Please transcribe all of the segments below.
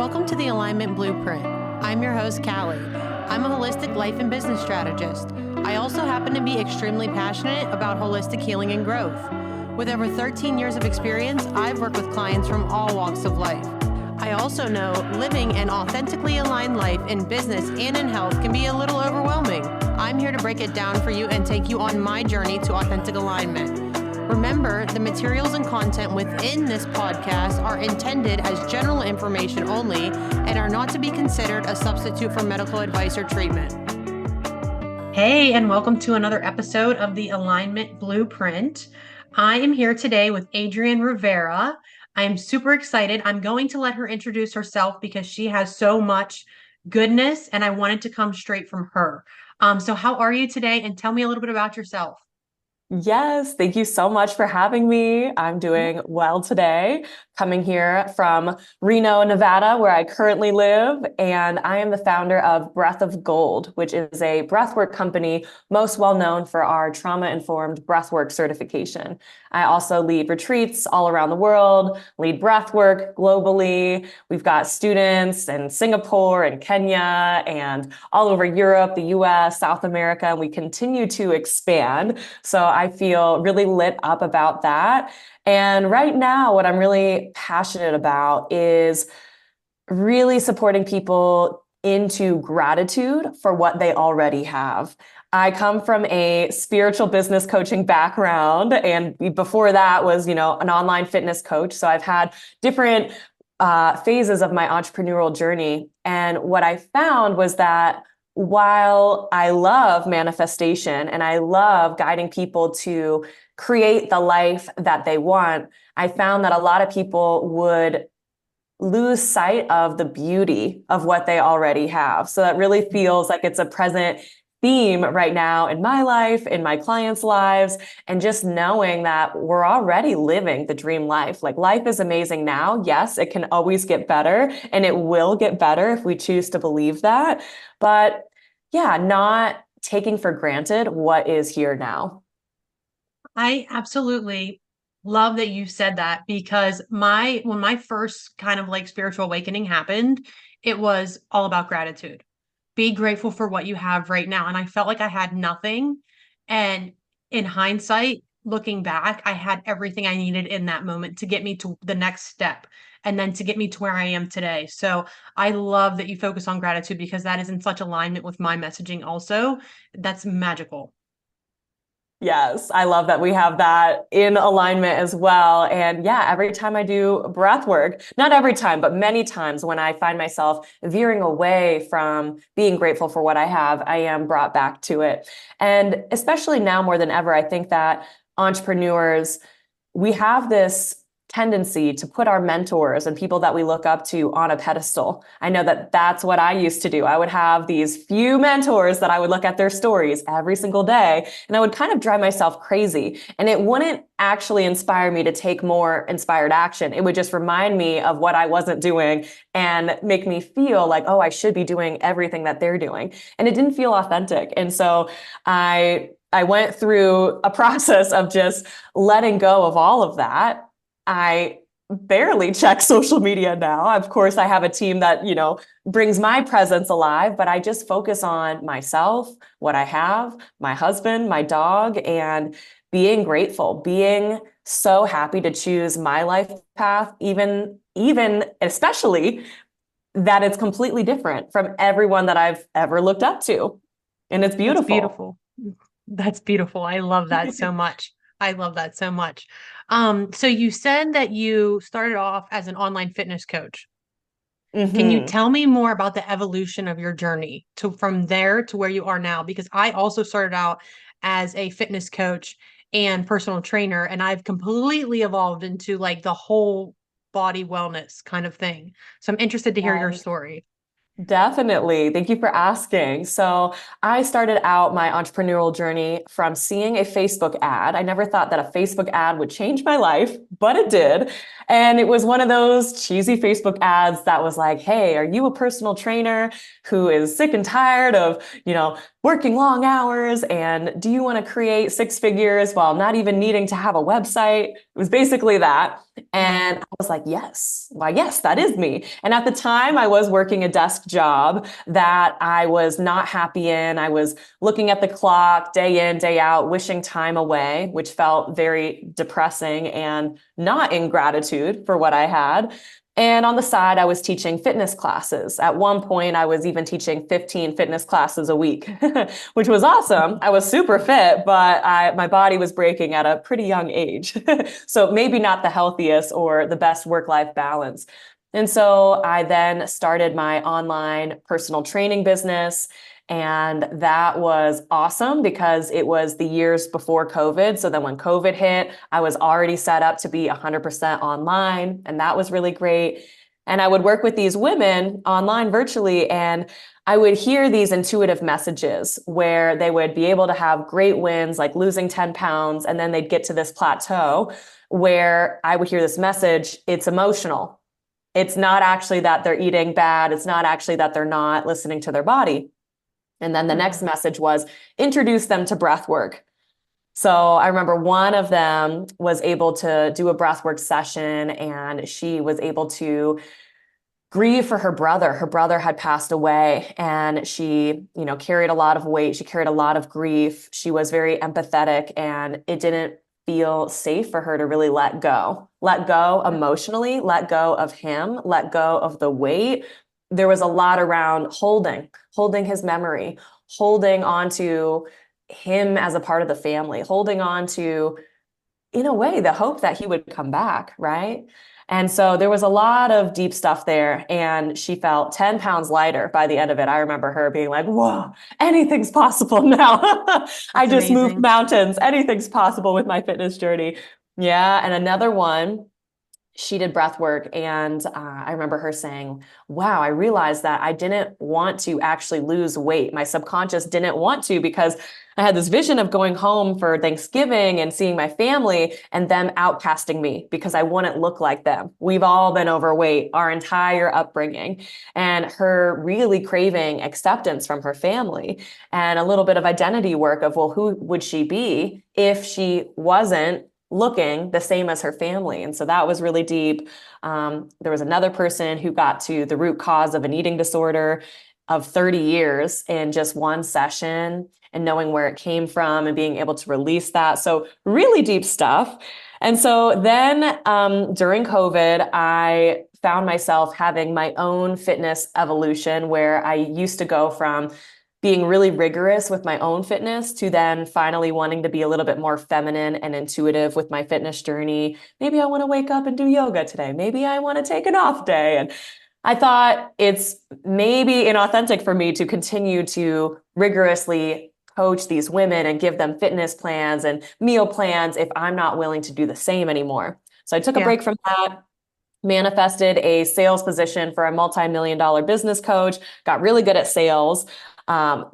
Welcome to the Alignment Blueprint. I'm your host, Callie. I'm a holistic life and business strategist. I also happen to be extremely passionate about holistic healing and growth. With over 13 years of experience, I've worked with clients from all walks of life. I also know living an authentically aligned life in business and in health can be a little overwhelming. I'm here to break it down for you and take you on my journey to authentic alignment. Remember, the materials and content within this podcast are intended as general information only and are not to be considered a substitute for medical advice or treatment. Hey, and welcome to another episode of the Alignment Blueprint. I am here today with Adrienne Rivera. I am super excited. I'm going to let her introduce herself because she has so much goodness and I wanted to come straight from her. So how are you today? And tell me a little bit about yourself. Yes, thank you so much for having me. I'm doing well today, coming here from Reno, Nevada, where I currently live, and I am the founder of Breath of Gold, which is a breathwork company most well known for our trauma-informed breathwork certification. I also lead retreats all around the world, lead breathwork globally. We've got students in Singapore and Kenya and all over Europe, the US, South America, and we continue to expand. So I feel really lit up about that. And right now, what I'm really passionate about is really supporting people into gratitude for what they already have. I come from a spiritual business coaching background, and before that was, an online fitness coach. So I've had different phases of my entrepreneurial journey. And what I found was that while I love manifestation and I love guiding people to create the life that they want, I found that a lot of people would lose sight of the beauty of what they already have. So that really feels like it's a present theme right now in my life, in my clients' lives, and just knowing that we're already living the dream life. Like, life is amazing now. Yes, it can always get better, and it will get better if we choose to believe that. But yeah, not taking for granted what is here now. I absolutely love that you said that because when my first kind of like spiritual awakening happened, it was all about gratitude. Be grateful for what you have right now. And I felt like I had nothing. And in hindsight, looking back, I had everything I needed in that moment to get me to the next step and then to get me to where I am today. So I love that you focus on gratitude because that is in such alignment with my messaging also. That's magical. Yes, I love that we have that in alignment as well. And yeah, every time I do breath work, not every time, but many times when I find myself veering away from being grateful for what I have, I am brought back to it. And especially now more than ever, I think that entrepreneurs, we have this tendency to put our mentors and people that we look up to on a pedestal. I know that that's what I used to do. I would have these few mentors that I would look at their stories every single day, and I would kind of drive myself crazy. And it wouldn't actually inspire me to take more inspired action. It would just remind me of what I wasn't doing and make me feel like, oh, I should be doing everything that they're doing. And it didn't feel authentic. And so I went through a process of just letting go of all of that. I barely check social media now. Of course, I have a team that, brings my presence alive, but I just focus on myself, what I have, my husband, my dog, and being grateful, being so happy to choose my life path, even especially that it's completely different from everyone that I've ever looked up to. And it's beautiful. That's beautiful. That's beautiful. I love that so much. I love that so much. So you said that you started off as an online fitness coach. Can you tell me more about the evolution of your journey from there to where you are now? Because I also started out as a fitness coach and personal trainer, and I've completely evolved into like the whole body wellness kind of thing. So I'm interested to hear your story. Definitely. Thank you for asking. So I started out my entrepreneurial journey from seeing a Facebook ad. I never thought that a Facebook ad would change my life, but it did. And it was one of those cheesy Facebook ads that was like, hey, are you a personal trainer who is sick and tired of, working long hours? And do you want to create six figures while not even needing to have a website? It was basically that. And I was like, yes, why, yes, that is me. And at the time, I was working a desk job that I was not happy in. I was looking at the clock day in, day out, wishing time away, which felt very depressing and not in gratitude for what I had. And on the side, I was teaching fitness classes. At one point, I was even teaching 15 fitness classes a week, which was awesome. I was super fit, but my body was breaking at a pretty young age. So maybe not the healthiest or the best work-life balance. And so I then started my online personal training business. And that was awesome because it was the years before COVID. So then when COVID hit, I was already set up to be 100% online. And that was really great. And I would work with these women online virtually, and I would hear these intuitive messages where they would be able to have great wins, like losing 10 pounds, and then they'd get to this plateau where I would hear this message, it's emotional. It's not actually that they're eating bad. It's not actually that they're not listening to their body. And then the next message was introduce them to breath work. So I remember one of them was able to do a breathwork session, and she was able to grieve for her brother. Her brother had passed away, and she, carried a lot of weight. She carried a lot of grief. She was very empathetic, and it didn't feel safe for her to really let go emotionally, let go of him, let go of the weight. There was a lot around holding his memory, holding on to him as a part of the family, holding on to, in a way, the hope that he would come back, right? And so there was a lot of deep stuff there, and she felt 10 pounds lighter by the end of it. I remember her being like, whoa, anything's possible now. I just moved amazing. mountains. Anything's possible with my fitness journey. Yeah. And another one, she did breath work, and I remember her saying, wow, I realized that I didn't want to actually lose weight. My subconscious didn't want to, because I had this vision of going home for Thanksgiving and seeing my family and them outcasting me because I wouldn't look like them. We've all been overweight our entire upbringing, and her really craving acceptance from her family and a little bit of identity work of, well, who would she be if she wasn't looking the same as her family? And so that was really deep. There was another person who got to the root cause of an eating disorder of 30 years in just one session, and knowing where it came from and being able to release that. So really deep stuff. And so then during COVID, I found myself having my own fitness evolution, where I used to go from being really rigorous with my own fitness to then finally wanting to be a little bit more feminine and intuitive with my fitness journey. Maybe I want to wake up and do yoga today. Maybe I want to take an off day. And I thought it's maybe inauthentic for me to continue to rigorously coach these women and give them fitness plans and meal plans if I'm not willing to do the same anymore. So I took a Yeah. break from that, manifested a sales position for a multi-million-dollar business coach, got really good at sales,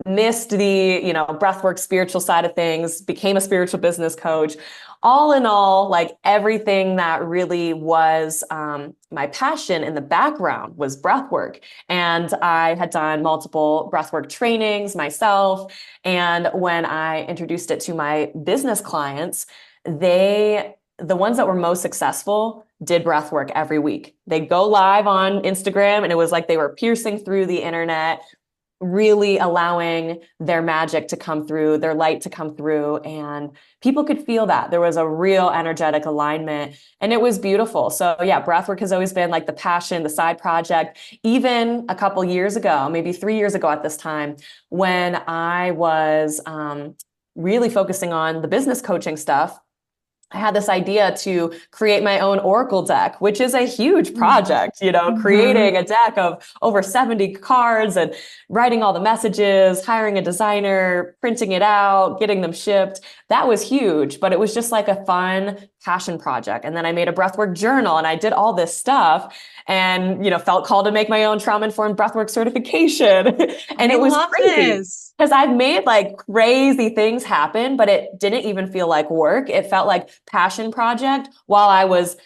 missed the, breathwork spiritual side of things, became a spiritual business coach. All in all, like everything that really was my passion in the background was breathwork. And I had done multiple breathwork trainings myself. And when I introduced it to my business clients, the ones that were most successful did breath work every week. They'd go live on Instagram, and it was like they were piercing through the internet, really allowing their magic to come through, their light to come through. And people could feel that. There was a real energetic alignment, and it was beautiful. So yeah, breathwork has always been like the passion, the side project. Even a couple years ago, maybe 3 years ago at this time, when I was really focusing on the business coaching stuff, I had this idea to create my own Oracle deck, which is a huge project, creating a deck of over 70 cards and writing all the messages, hiring a designer, printing it out, getting them shipped. That was huge, but it was just like a fun passion project. And then I made a breathwork journal, and I did all this stuff, and, felt called to make my own trauma-informed breathwork certification. And it was crazy. Because I've made like crazy things happen, but it didn't even feel like work. It felt like passion project while I was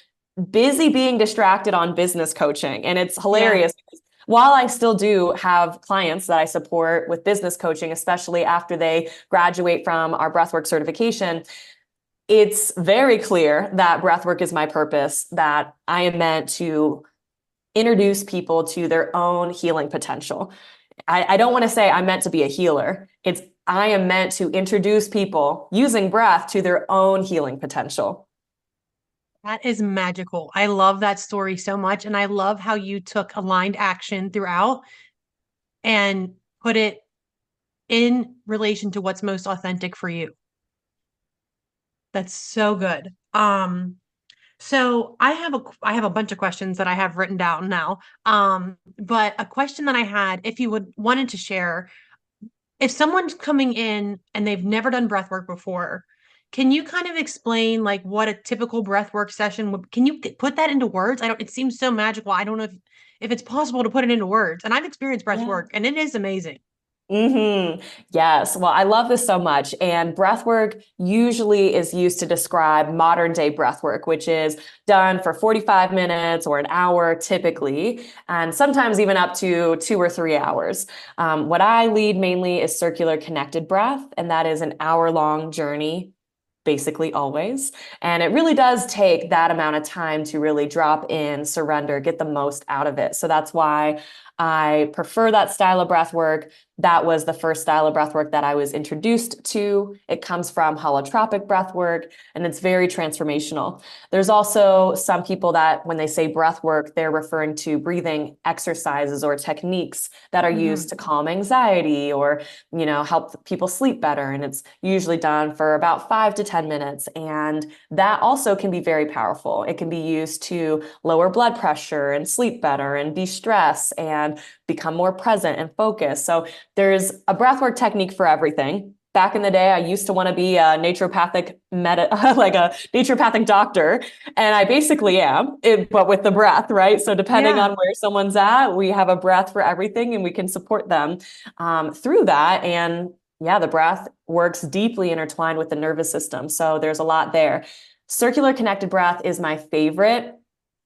busy being distracted on business coaching. And it's hilarious. Yeah. While I still do have clients that I support with business coaching, especially after they graduate from our breathwork certification, it's very clear that breathwork is my purpose, that I am meant to introduce people to their own healing potential. I don't want to say I'm meant to be a healer. It's I am meant to introduce people using breath to their own healing potential. That is magical. I love that story so much. And I love how you took aligned action throughout and put it in relation to what's most authentic for you. That's so good. So I have a bunch of questions that I have written down now. But a question that I had, if you would wanted to share, if someone's coming in and they've never done breath work before, can you kind of explain like what a typical breath work session would, can you put that into words? I don't, it seems so magical. I don't know if it's possible to put it into words. And I've experienced breath Yeah. work and it is amazing. Yes. Well, I love this so much. And breath work usually is used to describe modern day breath work, which is done for 45 minutes or an hour typically, and sometimes even up to 2 or 3 hours. What I lead mainly is circular connected breath, and that is an hour-long journey basically always. And it really does take that amount of time to really drop in, surrender, get the most out of it. So that's why I prefer that style of breath work. That was the first style of breath work that I was introduced to. It comes from holotropic breath work, and it's very transformational. There's also some people that when they say breath work, they're referring to breathing exercises or techniques that are used Mhm. to calm anxiety or, help people sleep better. And it's usually done for about 5 to 10 minutes. And that also can be very powerful. It can be used to lower blood pressure and sleep better and de-stress and become more present and focused. So there's a breathwork technique for everything. Back in the day, I used to want to be a naturopathic like a naturopathic doctor, and I basically am, but with the breath, right? So depending Yeah. on where someone's at, we have a breath for everything, and we can support them through that. And yeah, the breath works deeply intertwined with the nervous system. So there's a lot there. Circular connected breath is my favorite.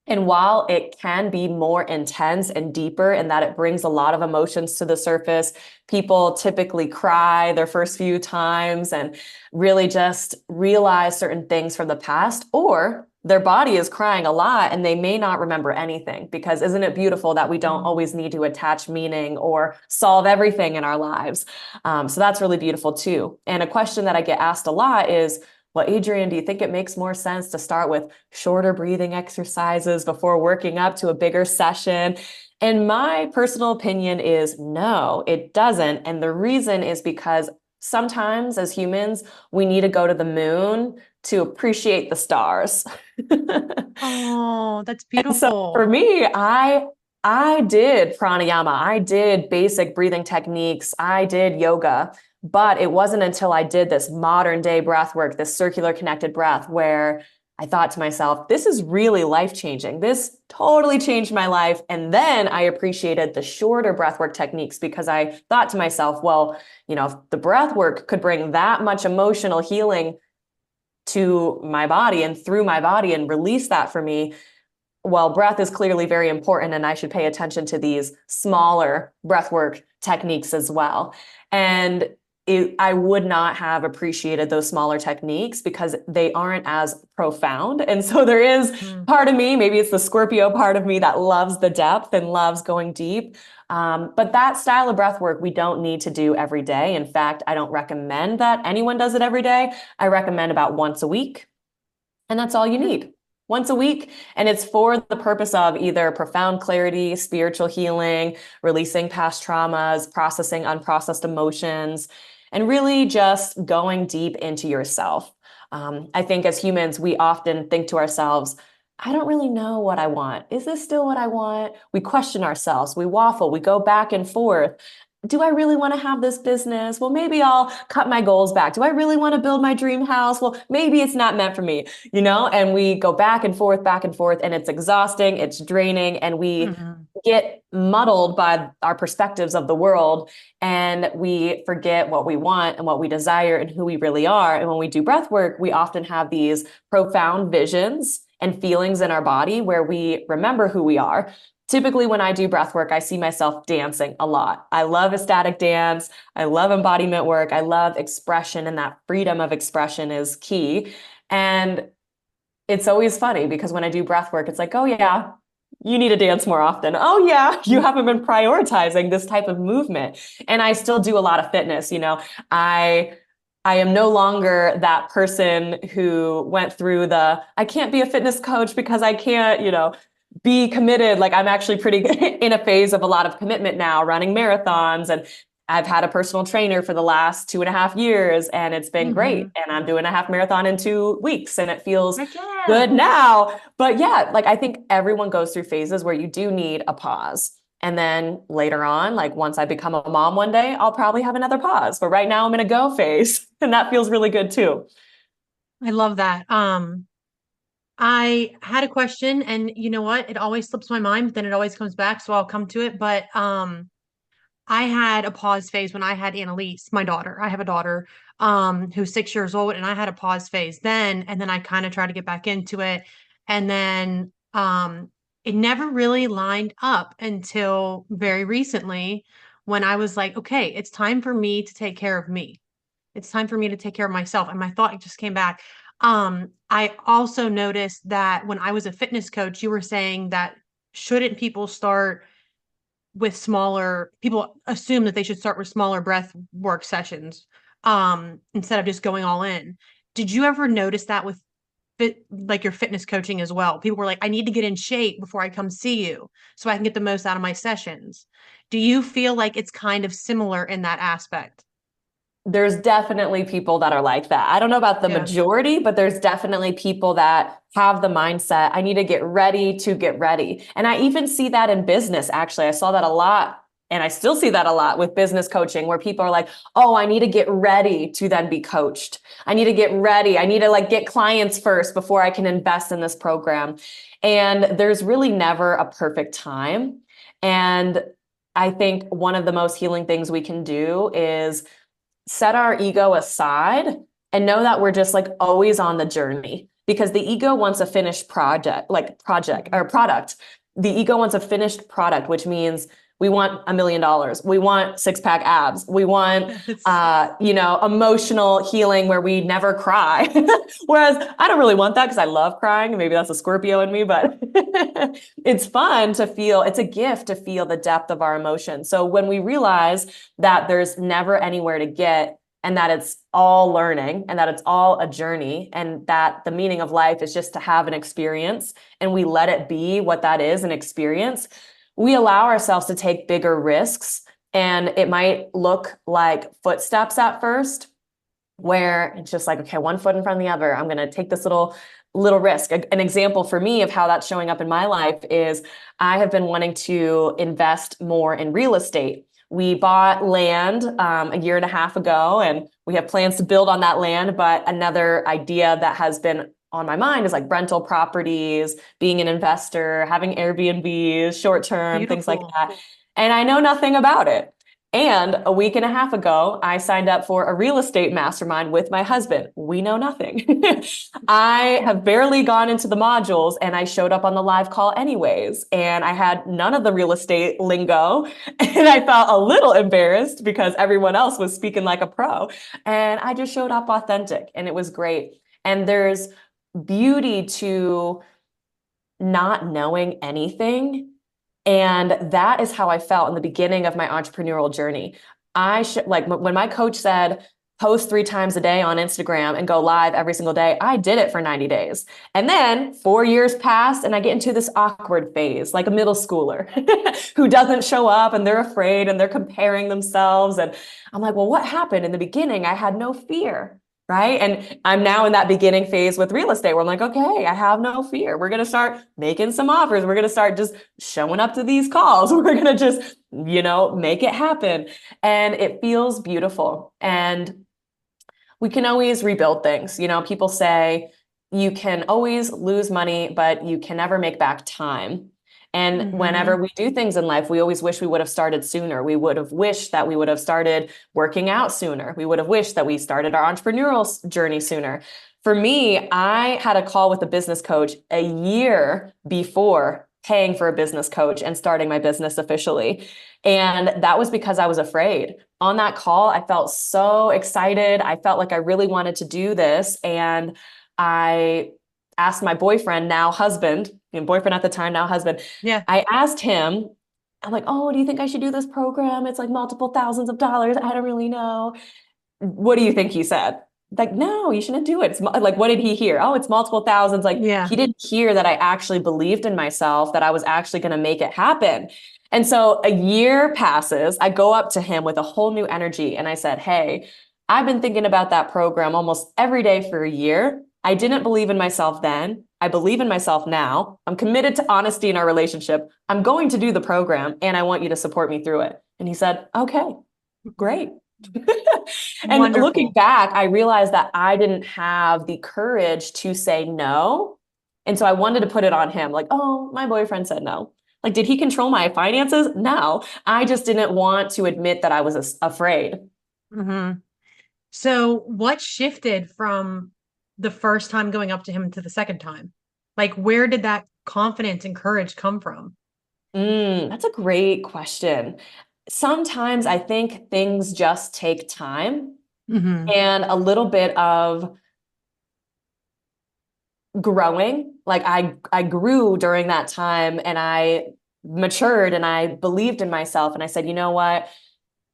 And while it can be more intense and deeper in that it brings a lot of emotions to the surface, people typically cry their first few times and really just realize certain things from the past, or their body is crying a lot and they may not remember anything. Because isn't it beautiful that we don't always need to attach meaning or solve everything in our lives? So that's really beautiful too. And a question that I get asked a lot is, well, Adrienne, do you think it makes more sense to start with shorter breathing exercises before working up to a bigger session? And my personal opinion is no, it doesn't. And the reason is because sometimes as humans, we need to go to the moon to appreciate the stars. Oh, that's So for beautiful. me, I did pranayama, I did basic breathing techniques, I did yoga, but it wasn't until I did this modern day breath work, this circular connected breath, where I thought to myself, this is really life changing. This totally changed my life. And then I appreciated the shorter breathwork techniques because I thought to myself, well, if the breath work could bring that much emotional healing to my body and through my body and release that for me, well, breath is clearly very important, and I should pay attention to these smaller breathwork techniques as well. And I would not have appreciated those smaller techniques because they aren't as profound. And so there is Mm. part of me, maybe it's the Scorpio part of me that loves the depth and loves going deep. But that style of breath work, we don't need to do every day. In fact, I don't recommend that anyone does it every day. I recommend about once a week. And that's all you need. Once a week. And it's for the purpose of either profound clarity, spiritual healing, releasing past traumas, processing unprocessed emotions, and really just going deep into yourself. I think as humans, we often think to ourselves, I don't really know what I want. Is this still what I want? We question ourselves, we waffle, we go back and forth. Do I really want to have this business? Well, maybe I'll cut my goals back. Do I really want to build my dream house? Well, maybe it's not meant for me, and we go back and forth, and it's exhausting, it's draining, and we Mhm. get muddled by our perspectives of the world, and we forget what we want and what we desire and who we really are. And when we do breath work, we often have these profound visions and feelings in our body where we remember who we are. Typically, when I do breath work, I see myself dancing a lot. I love ecstatic dance. I love embodiment work. I love expression, and that freedom of expression is key. And it's always funny because when I do breath work, it's like, oh yeah, you need to dance more often. Oh yeah, you haven't been prioritizing this type of movement. And I still do a lot of fitness, I I am no longer that person who went through I can't be a fitness coach because I can't, be committed. Like I'm actually pretty in a phase of a lot of commitment now, running marathons, and I've had a personal trainer for the last 2.5 years, and it's been great. Mm-hmm. And I'm doing a half marathon in 2 weeks, and it feels Heck yeah. good now. But yeah, like I think everyone goes through phases where you do need a pause. And then later on, like once I become a mom one day, I'll probably have another pause. But right now I'm in a go phase, and that feels really good too. I love that. I had a question and you know what? It always slips my mind, but then it always comes back, so I'll come to it. But I had a pause phase when I had Annalise, my daughter. I have a daughter who's 6 years old, and I had a pause phase then, and then I kind of tried to get back into it. And then it never really lined up until very recently when I was like, okay, it's time for me to take care of me. It's time for me to take care of myself. And my thought just came back. I also noticed that when I was a fitness coach, you were saying that shouldn't people start with smaller, people assume that they should start with smaller breath work sessions instead of just going all in. Did you ever notice that with like your fitness coaching as well? People were like, I need to get in shape before I come see you so I can get the most out of my sessions. Do you feel like it's kind of similar in that aspect? There's definitely people that are like that. I don't know about the Yeah. majority, but there's definitely people that have the mindset, I need to get ready to get ready. And I even see that in business, actually. I saw that a lot. And I still see that a lot with business coaching where people are like, oh, I need to get ready to then be coached. I need to get ready. I need to like get clients first before I can invest in this program. And there's really never a perfect time. And I think one of the most healing things we can do is set our ego aside and know that we're just like always on the journey, because the ego wants a finished project or product. The ego wants a finished product, which means we want $1 million. We want six-pack abs. We want, Yes. emotional healing where we never cry. Whereas I don't really want that because I love crying. Maybe that's a Scorpio in me, but it's fun to feel, it's a gift to feel the depth of our emotions. So when we realize that there's never anywhere to get, and that it's all learning, and that it's all a journey, and that the meaning of life is just to have an experience, and we let it be what that is, an experience, we allow ourselves to take bigger risks. And it might look like footsteps at first, where it's just like, okay, one foot in front of the other. I'm going to take this little risk. An example for me of how that's showing up in my life is I have been wanting to invest more in real estate. We bought land a year and a half ago, and we have plans to build on that land. But another idea that has been on my mind is like rental properties, being an investor, having Airbnbs, short term, things like Beautiful. that. And I know nothing about it. And a week and a half ago, I signed up for a real estate mastermind with my husband. We know nothing. I have barely gone into the modules, and I showed up on the live call anyways. And I had none of the real estate lingo. And I felt a little embarrassed because everyone else was speaking like a pro. And I just showed up authentic, and it was great. And there's beauty to not knowing anything. And that is how I felt in the beginning of my entrepreneurial journey. I should like when my coach said, post 3 times a day on Instagram and go live every single day. I did it for 90 days. And then 4 years passed, and I get into this awkward phase, like a middle schooler who doesn't show up, and they're afraid and they're comparing themselves. And I'm like, well, what happened? In the beginning, I had no fear. Right. And I'm now in that beginning phase with real estate where I'm like, okay, I have no fear. We're going to start making some offers. We're going to start just showing up to these calls. We're going to just, make it happen. And it feels beautiful. And we can always rebuild things. People say you can always lose money, but you can never make back time. And Mm-hmm. whenever we do things in life, we always wish we would have started sooner. We would have wished that we would have started working out sooner. We would have wished that we started our entrepreneurial journey sooner. For me, I had a call with a business coach a year before paying for a business coach and starting my business officially. And that was because I was afraid. On that call, I felt so excited. I felt like I really wanted to do this. And I asked my boyfriend, now husband, boyfriend at the time, now husband, Yeah. I asked him, I'm like, oh, do you think I should do this program? It's like multiple thousands of dollars. I don't really know. What do you think he said? Like, no, you shouldn't do it. Like, what did he hear? Oh, it's multiple thousands. Like, Yeah. he didn't hear that I actually believed in myself, that I was actually going to make it happen. And so a year passes. I go up to him with a whole new energy. And I said, hey, I've been thinking about that program almost every day for a year. I didn't believe in myself then. I believe in myself now. I'm committed to honesty in our relationship. I'm going to do the program and I want you to support me through it. And he said, okay, great. And looking Wonderful. back, I realized that I didn't have the courage to say no. And so I wanted to put it on him like, oh, my boyfriend said no. Like, did he control my finances? No. I just didn't want to admit that I was afraid. Hmm. So what shifted from the first time going up to him to the second time? Like, where did that confidence and courage come from? That's a great question. Sometimes I think things just take time Hmm. and a little bit of growing. Like I grew during that time and I matured and I believed in myself and I said, you know what?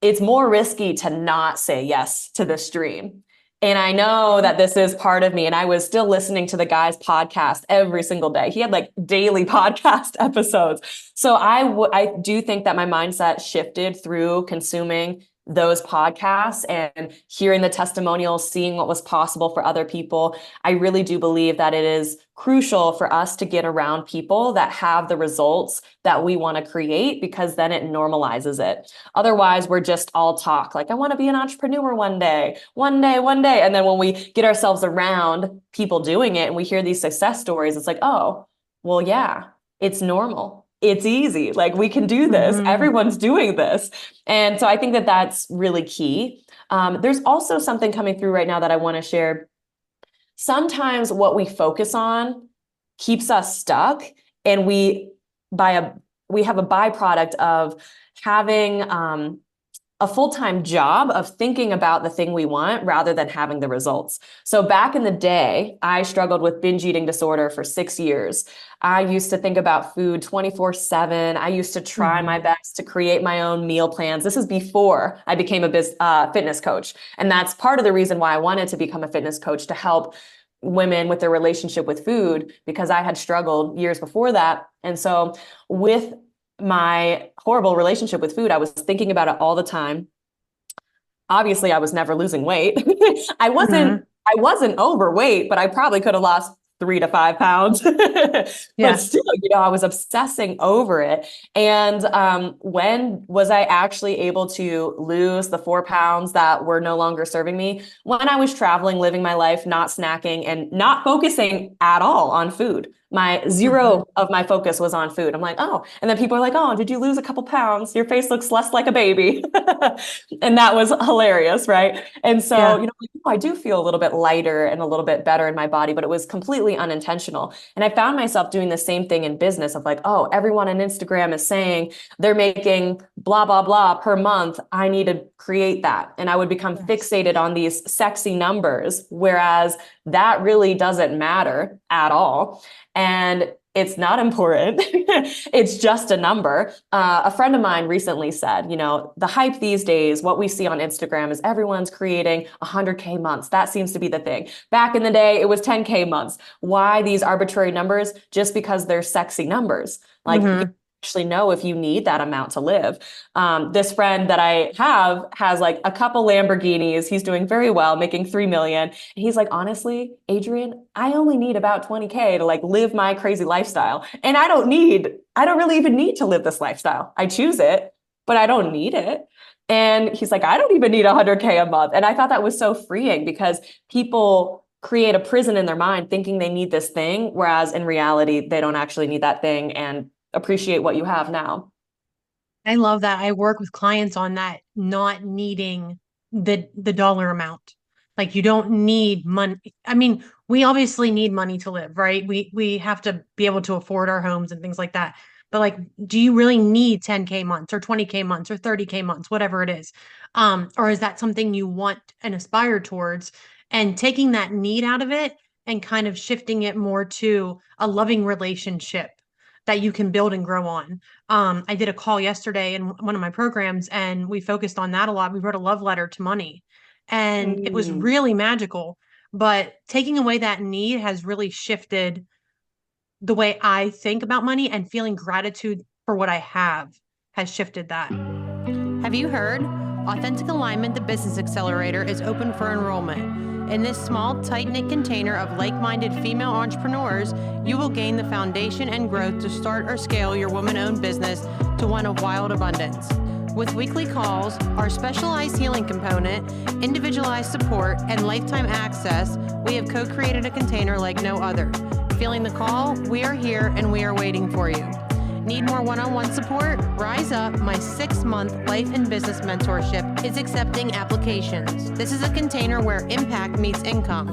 It's more risky to not say yes to this dream. And I know that this is part of me. And I was still listening to the guy's podcast every single day. He had like daily podcast episodes. So I do think that my mindset shifted through consuming those podcasts and hearing the testimonials, seeing what was possible for other people. I really do believe that it is crucial for us to get around people that have the results that we want to create because then it normalizes it. Otherwise, we're just all talk like, I want to be an entrepreneur one day, one day, one day. And then when we get ourselves around people doing it and we hear these success stories, it's like, oh, well, yeah, it's normal. It's easy. Like we can do this. Hmm. Everyone's doing this. And so I think that that's really key. There's also something coming through right now that I want to share. Sometimes what we focus on keeps us stuck and we have a byproduct of having a full-time job of thinking about the thing we want rather than having the results. So back in the day, I struggled with binge eating disorder for 6 years. I used to think about food 24/7. I used to try my Hmm. best to create my own meal plans. This is before I became a fitness coach. And that's part of the reason why I wanted to become a fitness coach, to help women with their relationship with food, because I had struggled years before that. And so with my horrible relationship with food, I was thinking about it all the time. Obviously, I was never losing weight. I wasn't Hmm. I wasn't overweight, but I probably could have lost 3 to 5 pounds. But Yeah. still, I was obsessing over it. And when was I actually able to lose the 4 pounds that were no longer serving me? When I was traveling, living my life, not snacking, and not focusing at all on food. My Hmm. zero of my focus was on food. I'm like, oh, and then people are like, oh, did you lose a couple pounds? Your face looks less like a baby. And that was hilarious, right? And so, Yeah. like, oh, I do feel a little bit lighter and a little bit better in my body, but it was completely unintentional. And I found myself doing the same thing in business of like, oh, everyone on Instagram is saying they're making blah, blah, blah per month. I need to create that. And I would become Yes. fixated on these sexy numbers, whereas that really doesn't matter at all. And it's not important. It's just a number. A friend of mine recently said, the hype these days, what we see on Instagram is everyone's creating 100K months. That seems to be the thing. Back in the day, it was 10K months. Why these arbitrary numbers? Just because they're sexy numbers. Like, you Hmm. actually know if you need that amount to live. This friend that I have has like a couple Lamborghinis. He's doing very well, making 3 million. And he's like, honestly, Adrienne, I only need about 20K to like live my crazy lifestyle. And I don't really even need to live this lifestyle. I choose it, but I don't need it. And he's like, I don't even need 100K a month. And I thought that was so freeing because people create a prison in their mind thinking they need this thing, whereas in reality, they don't actually need that thing and appreciate what you have now. I love that. I work with clients on that, not needing the dollar amount. Like you don't need money. I mean, we obviously need money to live, right? We have to be able to afford our homes and things like that. But like, do you really need 10K months or 20K months or 30K months, whatever it is? Or is that something you want and aspire towards? And taking that need out of it and kind of shifting it more to a loving relationship that you can build and grow on. I did a call yesterday in one of my programs and we focused on that a lot. We wrote a love letter to money and it was Mm. really magical. But taking away that need has really shifted the way I think about money, and feeling gratitude for what I have has shifted that. Have you heard? Authentic Alignment, the Business Accelerator, is open for enrollment. In this small, tight-knit container of like-minded female entrepreneurs, you will gain the foundation and growth to start or scale your woman-owned business to one of wild abundance. With weekly calls, our specialized healing component, individualized support, and lifetime access, we have co-created a container like no other. Feeling the call? We are here and we are waiting for you. Need more one-on-one support? Rise Up, my 6-month life and business mentorship, is accepting applications. This is a container where impact meets income.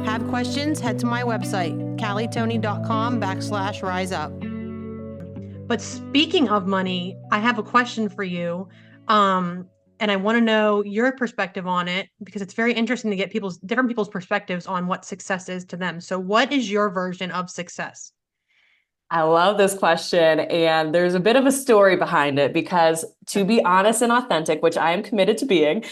Have questions? Head to my website, callitony.com/riseup. But speaking of money, I have a question for you. And I want to know your perspective on it because it's very interesting to get different people's perspectives on what success is to them. So what is your version of success? I love this question. And there's a bit of a story behind it because, to be honest and authentic, which I am committed to being,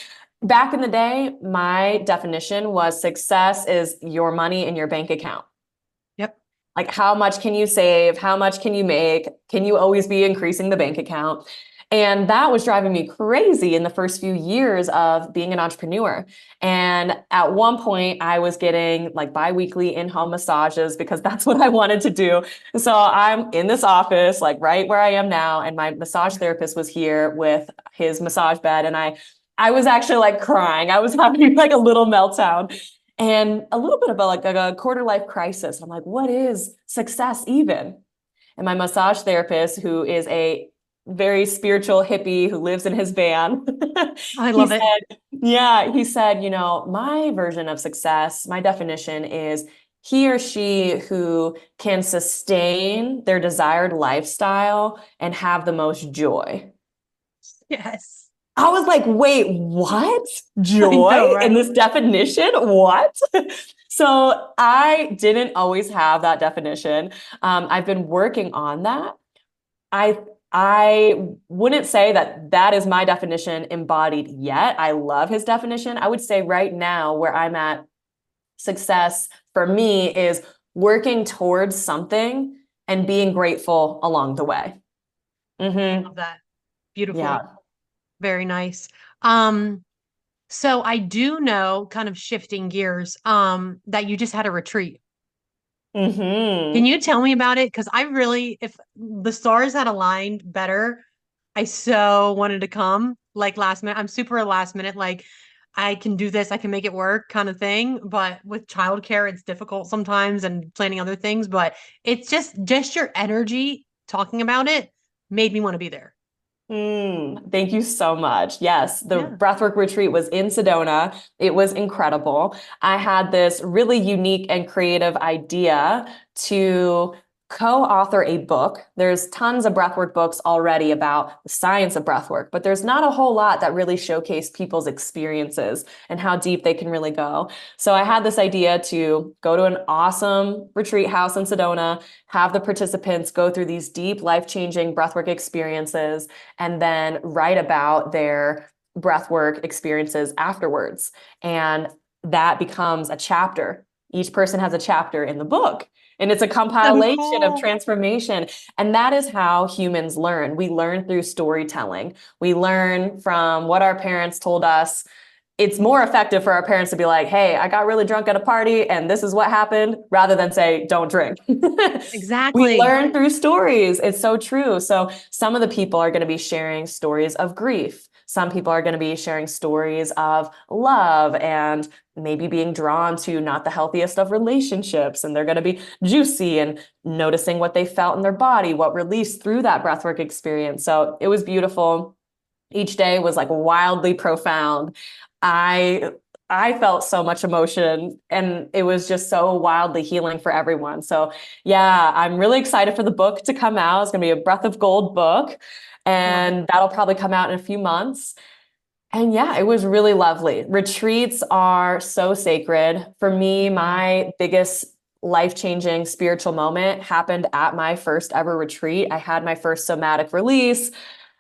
back in the day, my definition was success is your money in your bank account. Yep. Like, how much can you save? How much can you make? Can you always be increasing the bank account? And that was driving me crazy in the first few years of being an entrepreneur. And at one point, I was getting like biweekly in-home massages because that's what I wanted to do. So I'm in this office, like right where I am now, and my massage therapist was here with his massage bed, and I was actually like crying. I was having like a little meltdown and a little bit of a quarter life crisis. I'm like, what is success even? And my massage therapist, who is a very spiritual hippie who lives in his van, I he love it. said, yeah, he said, my version of success, my definition is he or she who can sustain their desired lifestyle and have the most joy. Yes. I was like, wait, what? I know, Joy in right? this definition? What? So I didn't always have that definition. I've been working on that. I wouldn't say that that is my definition embodied yet. I love his definition. I would say right now where I'm at, success for me is working towards something and being grateful along the way. I Mm-hmm. love that. Beautiful. Yeah. Very nice. Um, so I do know, kind of shifting gears, that you just had a retreat. Can Mm-hmm. you tell me about it? Because I really, if the stars had aligned better, I so wanted to come like last minute. I'm super last minute, like I can do this, I can make it work kind of thing. But with childcare, it's difficult sometimes and planning other things. But it's just your energy talking about it made me want to be there. Thank you so much. Yes, the Yeah. Breathwork retreat was in Sedona. It was incredible. I had this really unique and creative idea to co-author a book. There's tons of breathwork books already about the science of breathwork, but there's not a whole lot that really showcase people's experiences and how deep they can really go. So I had this idea to go to an awesome retreat house in Sedona, have the participants go through these deep, life-changing breathwork experiences, and then write about their breathwork experiences afterwards. And that becomes a chapter. Each person has a chapter in the book. And it's a So compilation of cool. transformation. And that is how humans learn. We learn through storytelling. We learn from what our parents told us. It's more effective for our parents to be like, hey, I got really drunk at a party and this is what happened, rather than say, don't drink. We Exactly. learn through stories. It's so true. So some of the people are going to be sharing stories of grief. Some people are going to be sharing stories of love and maybe being drawn to not the healthiest of relationships. And they're going to be juicy and noticing what they felt in their body, what released through that breathwork experience. So it was beautiful. Each day was like wildly profound. I I felt so much emotion and it was just so wildly healing for everyone. So yeah, I'm really excited for the book to come out. It's going to be a Breath of Gold book Love it. and that'll probably come out in a few months. And yeah, it was really lovely. Retreats are so sacred. For me, Mhm. my biggest life-changing spiritual moment happened at my first ever retreat. I had my first somatic release.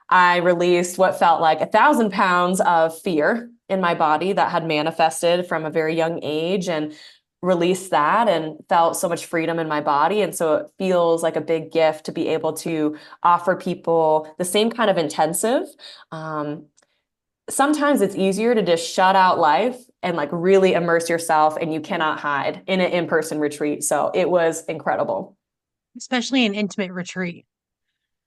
I released what felt like 1,000 pounds of fear in my body that had manifested from a very young age and released that and felt so much freedom in my body. And so it feels like a big gift to be able to offer people the same kind of intensive. Um, Sometimes it's easier to just shut out life and like really immerse yourself and you cannot hide in an in-person retreat. So it was incredible. Especially an intimate retreat.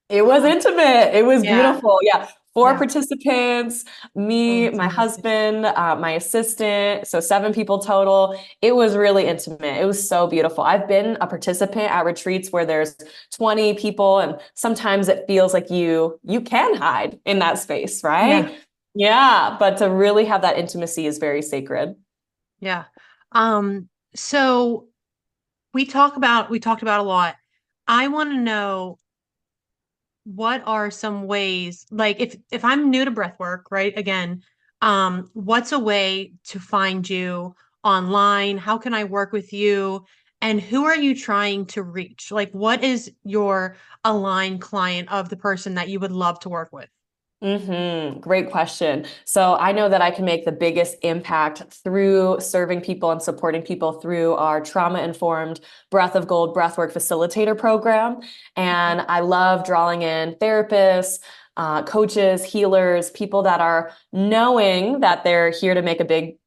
It was Um, intimate. It was yeah, beautiful. Yeah. Four yeah. participants, Oh, me, that's my amazing. husband, my assistant. So 7 people total. It was really intimate. It was so beautiful. I've been a participant at retreats where there's 20 people, and sometimes it feels like you can hide in that space, Yeah, right? Yeah. But to really have that intimacy is very sacred. yeah. So we talked about a lot. I want to know what are some ways, like if I'm new to breath work, right? Again, what's a way to find you online? How can I work with you? And who are you trying to reach? Like, what is your aligned client of the person that you would love to work with? Great question. So I know that I can make the biggest impact through serving people and supporting people through our trauma-informed Breath of Gold Breathwork Facilitator program. Okay. And I love drawing in therapists, coaches, healers, people that are knowing that they're here to make a big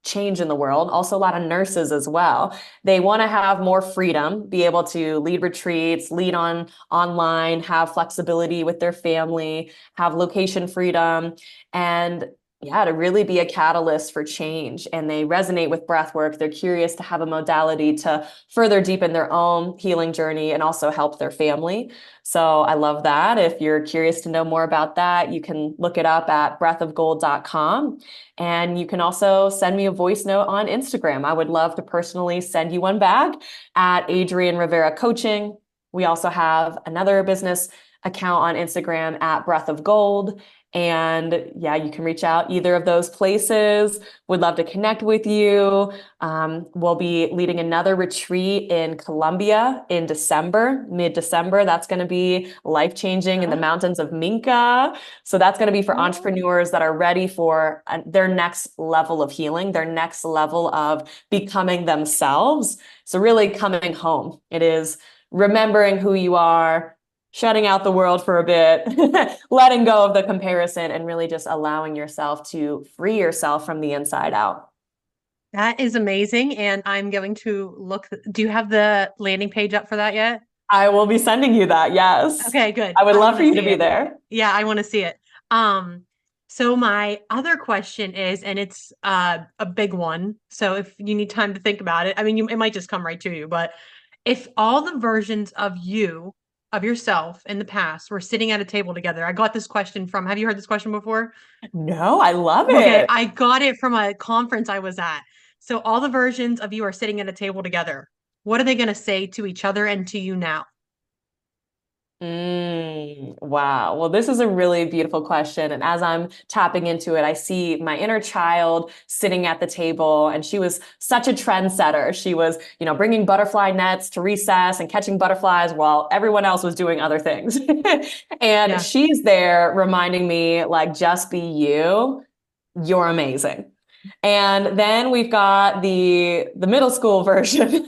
change in the world. Also, a lot of nurses as well. They want to have more freedom, be able to lead retreats, lead on online, have flexibility with their family, have location freedom, and yeah, to really be a catalyst for change. And they resonate with breath work. They're curious to have a modality to further deepen their own healing journey and also help their family. So I love that. If you're curious to know more about that, you can look it up at breathofgold.com. And you can also send me a voice note on Instagram. I would love to personally send you one back at Adrienne Rivera Coaching. We also have another business account on Instagram at Breath of Gold. And yeah, you can reach out either of those places. Would love to connect with you. We'll be leading another retreat in Colombia in December, mid-December. That's going to be life-changing in the Oh, mountains of Minca. So that's going to be for oh, entrepreneurs that are ready for their next level of healing, their next level of becoming themselves. So really coming home. It is remembering who you are, shutting out the world for a bit, letting go of the comparison, and really just allowing yourself to free yourself from the inside out. that is amazing. And I'm going to look. Do you have the landing page up for that yet? I will be sending you that. Yes. Okay, good. I would I love want for to you to see be it. there. Yeah, I want to see it. Um, so my other question is, and it's a big one. So if you need time to think about it, I mean, it might just come right to you, but if all the versions of you, of yourself in the past were sitting at a table together, I got this question from, have you heard this question before? No, I love Okay, it. I got it from a conference I was at. So all the versions of you are sitting at a table together. What are they going to say to each other and to you now? Wow. Well, this is a really beautiful question. And as I'm tapping into it, I see my inner child sitting at the table, and she was such a trendsetter. She was, bringing butterfly nets to recess and catching butterflies while everyone else was doing other things. And Yeah. she's there reminding me, like, just be you. You're amazing. And then we've got the middle school version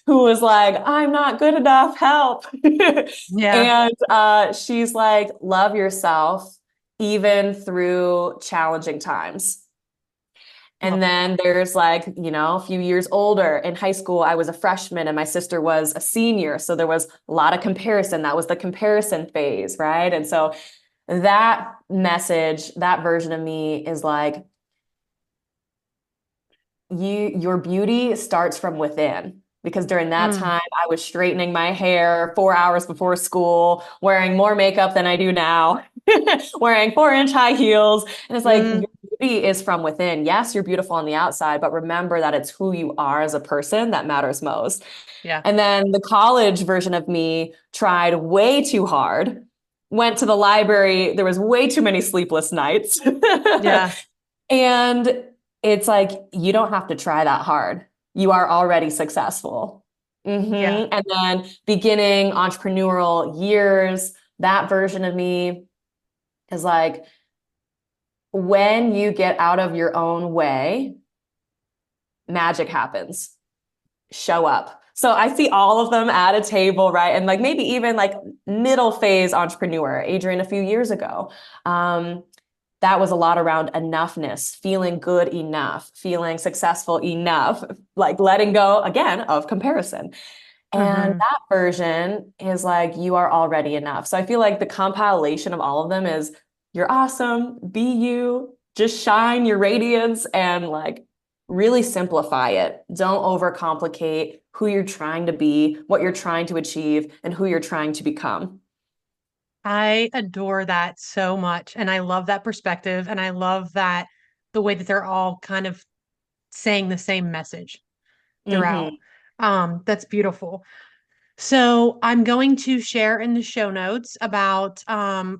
who was like, I'm not good enough, help. Yeah. And she's like, love yourself even through challenging times. And Love it. then there's like, a few years older in high school, I was a freshman and my sister was a senior. So there was a lot of comparison. That was the comparison phase, right? And so that message, that version of me is like, your beauty starts from within, because during that Mm, time I was straightening my hair 4 hours before school, wearing more makeup than I do now, wearing 4-inch high heels. And it's like, mm, your beauty is from within. Yes, you're beautiful on the outside, but remember that it's who you are as a person that matters most. yeah. And then the college version of me tried way too hard, went to the library. There was way too many sleepless nights. Yeah. And it's like, you don't have to try that hard. You are already successful. Yeah. And then beginning entrepreneurial years, that version of me is like, when you get out of your own way, magic happens. Show up. So I see all of them at a table, right? And like maybe even like middle phase entrepreneur, Adrienne a few years ago. That was a lot around enoughness, feeling good enough, feeling successful enough, like letting go again of comparison. And Mm-hmm. that version is like, you are already enough. So I feel like the compilation of all of them is you're awesome, be you, just shine your radiance and like really simplify it. Don't overcomplicate who you're trying to be, what you're trying to achieve, and who you're trying to become. I adore that so much. And I love that perspective. And I love that the way that they're all kind of saying the same message throughout. Hmm. That's beautiful. So I'm going to share in the show notes about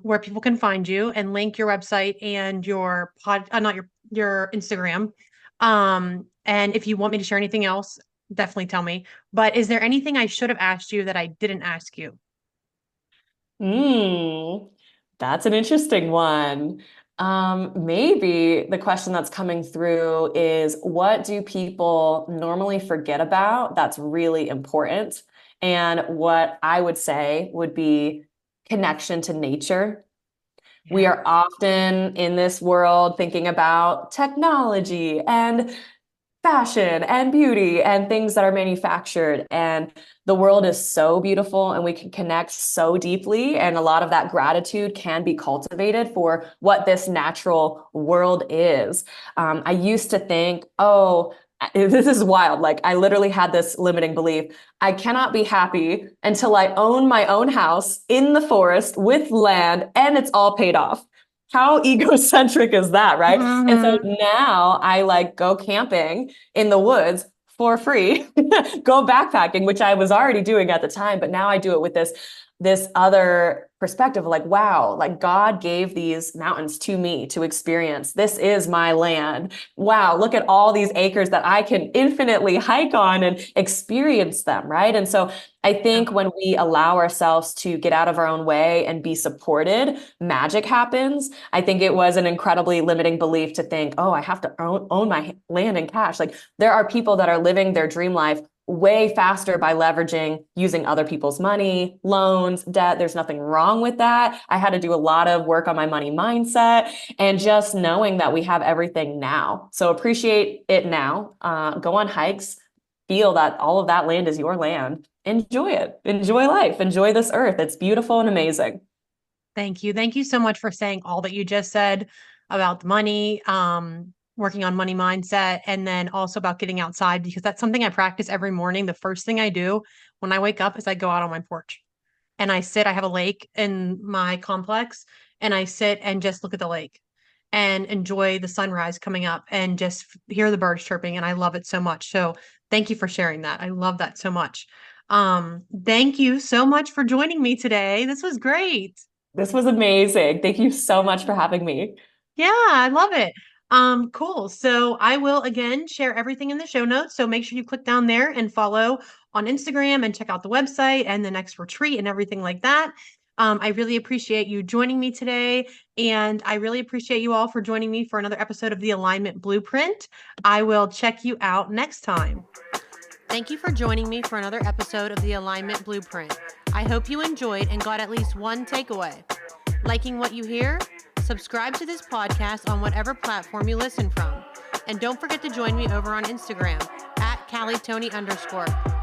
where people can find you and link your website and your not your Instagram. And if you want me to share anything else, definitely tell me. But is there anything I should have asked you that I didn't ask you? Hmm, that's an interesting one. Maybe the question that's coming through is what do people normally forget about that's really important? And what I would say would be connection to nature. We Yeah. are often in this world thinking about technology and fashion and beauty and things that are manufactured. And the world is so beautiful and we can connect so deeply. And a lot of that gratitude can be cultivated for what this natural world is. I used to think, oh, this is wild. Like, I literally had this limiting belief. I cannot be happy until I own my own house in the forest with land and it's all paid off. How egocentric is that, right? And so Mm-hmm. now I like go camping in the woods for free, go backpacking, which I was already doing at the time, but now I do it with this other perspective, like, wow, like God gave these mountains to me to experience. This is my land. Wow, look at all these acres that I can infinitely hike on and experience them, right? And so I think when we allow ourselves to get out of our own way and be supported, magic happens. I think it was an incredibly limiting belief to think, oh, I have to own my land in cash. Like, there are people that are living their dream life way faster by leveraging using other people's money, loans, debt. There's nothing wrong with that. I had to do a lot of work on my money mindset and just knowing that we have everything now. So appreciate it now. Go on hikes, feel that all of that land is your land. Enjoy it. Enjoy life. Enjoy this earth. It's beautiful and amazing. Thank you. Thank you so much for saying all that you just said about the money, working on money mindset, and then also about getting outside because that's something I practice every morning. The first thing I do when I wake up is I go out on my porch and I sit. I have a lake in my complex and I sit and just look at the lake and enjoy the sunrise coming up and just hear the birds chirping. And I love it so much. So thank you for sharing that. I love that so much. Thank you so much for joining me today. This was great. This was amazing. Thank you so much for having me. Yeah, I love it. Cool. So I will again share everything in the show notes. So make sure you click down there and follow on Instagram and check out the website and the next retreat and everything like that. I really appreciate you joining me today. And I really appreciate you all for joining me for another episode of the Alignment Blueprint. I will check you out next time. Thank you for joining me for another episode of the Alignment Blueprint. I hope you enjoyed and got at least one takeaway. Liking what you hear? Subscribe to this podcast on whatever platform you listen from. And don't forget to join me over on Instagram at CallieTony_.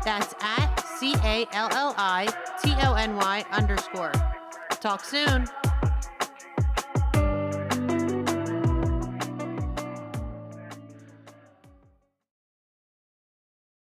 That's at CALLITONY_. Talk soon.